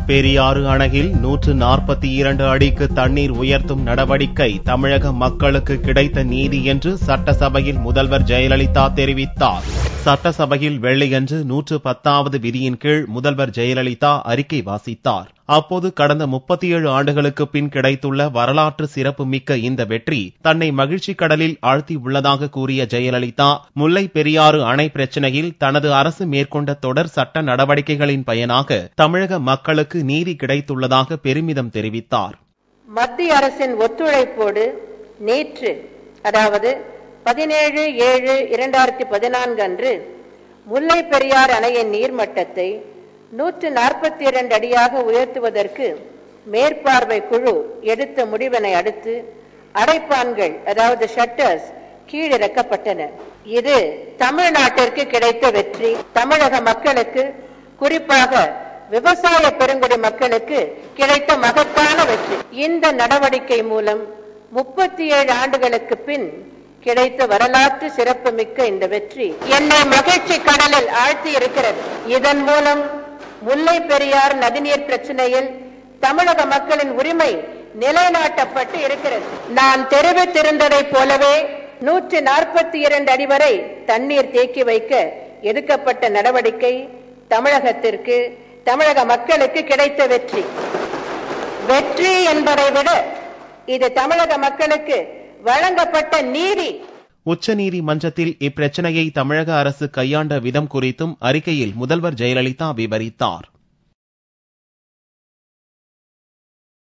பெரியாறு அணையில் 142 அடிக்கு தண்ணீர் உயர்த்தும் நடவடிக்கை தமிழக மக்களுக்கு கிடைத்த நீதி என்று சட்டசபையில் முதல்வர் ஜெயலலிதா தெரிவித்தார். சட்டசபையில் வெள்ளியன்று 110வது விதியின் கீழ் முதல்வர் ஜெயலலிதா அறிக்கை வாசித்தார். அப்போது கடந்த 37 ஆண்டுகளுக்கு பின் கிடைத்துள்ள வரலாற்று சிறப்பு மிக்க இந்த வெற்றி தன்னை மகிழ்ச்சி கடலில் ஆழ்த்தியுள்ளதாக கூறிய ஜெயலலிதா, முல்லை பெரியாறு அணை பிரச்சினையில் தனது அரசு மேற்கொண்ட தொடர் சட்ட நடவடிக்கைகளின் பயனாக தமிழக மக்களுக்கு நீதி கிடைத்துள்ளதாக பெருமிதம் தெரிவித்தார். மத்திய அரசின் ஒத்துழைப்போடு நேற்று, அதாவது 17/7/2014 அன்று முல்லை பெரியாறு அணையின் நீர்மட்டத்தை 142 அடியாக உயர்த்துவதற்கு மேற்பார்வை குழு எடுத்த முடிவினை அடுத்து அடைப்பான்கள், அதாவது ஷட்டர்ஸ், கீழிறக்கப்பட்டன. இது தமிழ்நாட்டிற்கு கிடைத்த வெற்றி. தமிழக மக்களுக்கு, குறிப்பாக விவசாய பெருங்குடி மக்களுக்கு கிடைத்த மகத்தான வெற்றி. இந்த நடவடிக்கை மூலம் 37 ஆண்டுகளுக்கு பின் கிடைத்த வரலாற்று சிறப்பு மிக்க இந்த வெற்றி என்னை மகிழ்ச்சி கடலில் ஆழ்த்தி இருக்கிறது. இதன் மூலம் முல்லை பெரியார் நதிநீர் பிரச்சனையில் தமிழக மக்களின் உரிமை நிலைநாட்டப்பட்டு இருக்கிறது. நான் தெரிவித்திருந்ததைப் போலவே 142 அடி வரை தண்ணீர் தேக்கி வைக்க எடுக்கப்பட்ட நடவடிக்கை தமிழகத்திற்கு, தமிழக மக்களுக்கு கிடைத்த வெற்றி. வெற்றி என்பதை விட இது தமிழக மக்களுக்கு வழங்கப்பட்ட நீதி. உச்சநீதிமன்றத்தில் இப்பிரச்சனையை தமிழக அரசு கையாண்ட விதம் குறித்தும் அறிக்கையில் முதல்வர் ஜெயலலிதா விவரித்தார்.